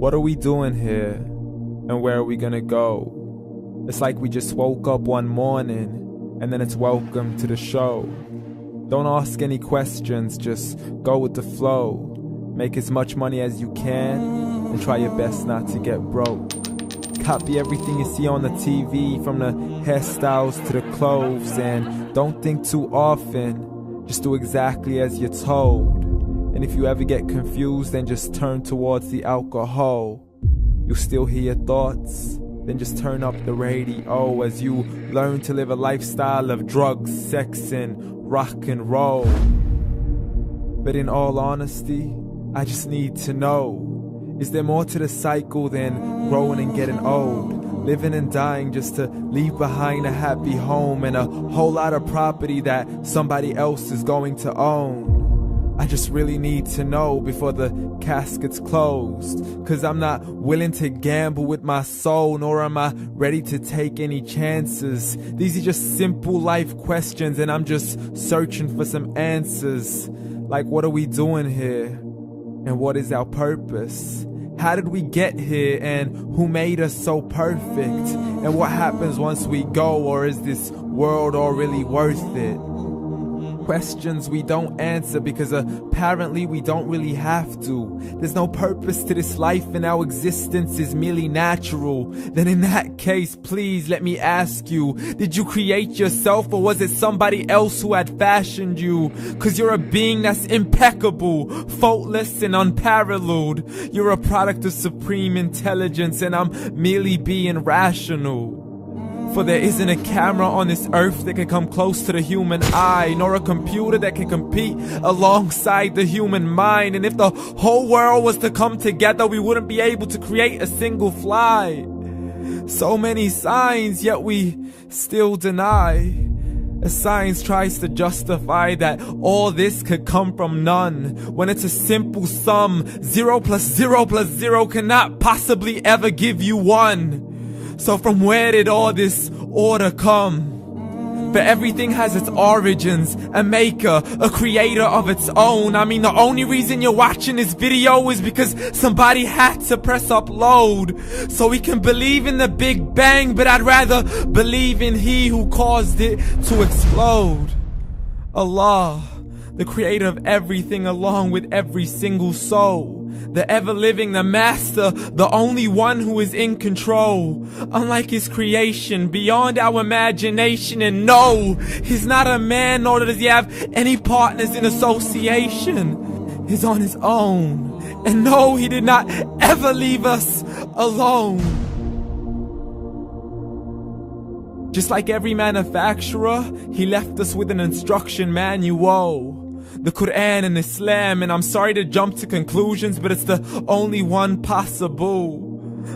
What are we doing here? And where are we gonna go? It's like we just woke up one morning and then it's welcome to the show. Don't ask any questions, just go with the flow. Make as much money as you can and try your best not to get broke. Copy everything you see on the TV, from the hairstyles to the clothes, and don't think too often, just do exactly as you're told. And if you ever get confused, then just turn towards the alcohol. You'll still hear your thoughts, then just turn up the radio as you learn to live a lifestyle of drugs, sex, and rock and roll. But in all honesty, I just need to know, is there more to the cycle than growing and getting old? Living and dying just to leave behind a happy home and a whole lot of property that somebody else is going to own. I just really need to know before the casket's closed, 'cause I'm not willing to gamble with my soul, nor am I ready to take any chances. These are just simple life questions and I'm just searching for some answers. Like, what are we doing here? And what is our purpose? How did we get here, and who made us so perfect? And what happens once we go, or is this world all really worth it? Questions we don't answer because apparently we don't really have to. There's no purpose to this life and our existence is merely natural. Then in that case, please let me ask you, did you create yourself, or was it somebody else who had fashioned you? 'Cause you're a being that's impeccable, faultless and unparalleled. You're a product of supreme intelligence and I'm merely being rational. For there isn't a camera on this earth that can come close to the human eye, nor a computer that can compete alongside the human mind. And if the whole world was to come together, we wouldn't be able to create a single fly. So many signs, yet we still deny. As science tries to justify that all this could come from none, when it's a simple sum. 0 plus 0 plus 0 cannot possibly ever give you 1. So from where did all this order come? For everything has its origins, a maker, a creator of its own. I mean, the only reason you're watching this video is because somebody had to press upload. So we can believe in the Big Bang, but I'd rather believe in He who caused it to explode. Allah, the creator of everything along with every single soul. The ever-living, the master, the only one who is in control. Unlike his creation, beyond our imagination. And no, he's not a man, nor does he have any partners in association. He's on his own. And no, he did not ever leave us alone. Just like every manufacturer, he left us with an instruction manual. The Quran and Islam, and I'm sorry to jump to conclusions, but it's the only one possible.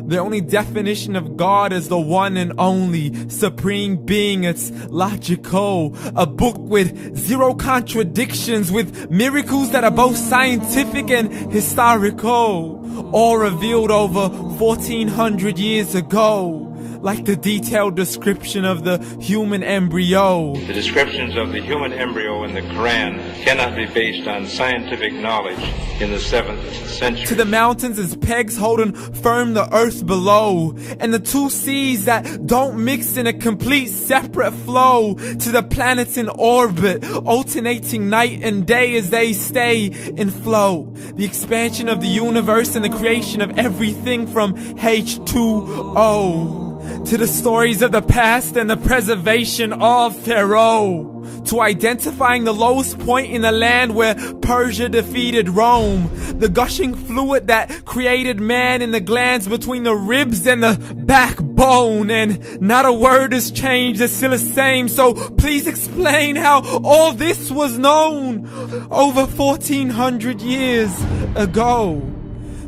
The only definition of God is the one and only supreme being. It's logical. A book with 0 contradictions, with miracles that are both scientific and historical. All revealed over 1400 years ago. Like the detailed description of the human embryo. The descriptions of the human embryo in the Quran cannot be based on scientific knowledge in the 7th century. To the mountains as pegs holding firm the earth below, and the 2 seas that don't mix in a complete separate flow. To the planets in orbit, alternating night and day as they stay in flow. The expansion of the universe and the creation of everything from H2O. To the stories of the past and the preservation of Pharaoh. To identifying the lowest point in the land where Persia defeated Rome. The gushing fluid that created man in the glands between the ribs and the backbone. And not a word has changed, it's still the same. So please explain how all this was known over 1400 years ago.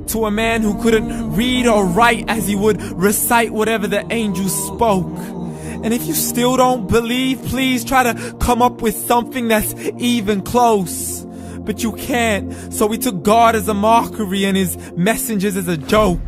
To a man who couldn't read or write, as he would recite whatever the angels spoke. And if you still don't believe, please try to come up with something that's even close. But you can't, so we took God as a mockery and his messengers as a joke.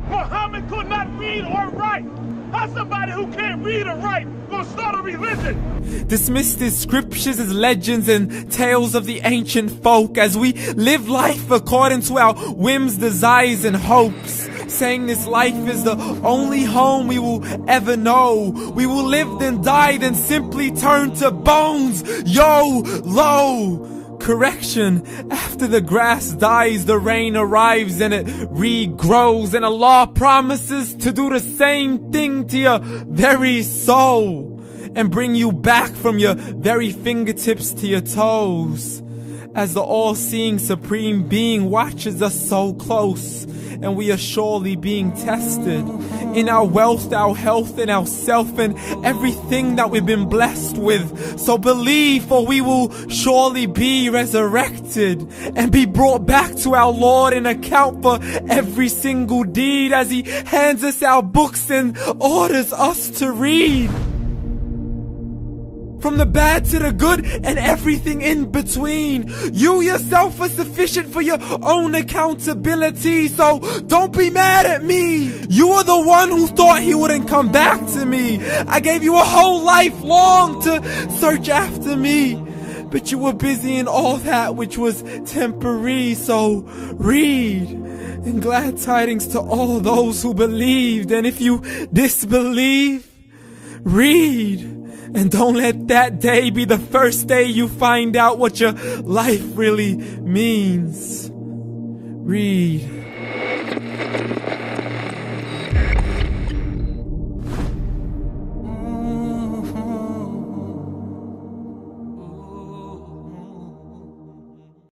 Muhammad could not read or write. How's somebody who can't read or write gonna start a religion? Dismissed his scriptures as legends and tales of the ancient folk, as we live life according to our whims, desires, and hopes. saying this life is the only home we will ever know. We will live then die, then simply turn to bones. YOLO! Correction, after the grass dies, the rain arrives and it regrows, and Allah promises to do the same thing to your very soul and bring you back from your very fingertips to your toes, as the all-seeing supreme being watches us so close, and we are surely being tested in our wealth, our health, and our self, and everything that we've been blessed with. So believe, for we will surely be resurrected and be brought back to our Lord and account for every single deed, as He hands us our books and orders us to read. From the bad to the good and everything in between. You yourself are sufficient for your own accountability, so don't be mad at me. You are the one who thought He wouldn't come back to me. I gave you a whole life long to search after me, but you were busy in all that which was temporary. So read, and glad tidings to all those who believed. And if you disbelieve, read. And don't let that day be the first day you find out what your life really means. Read.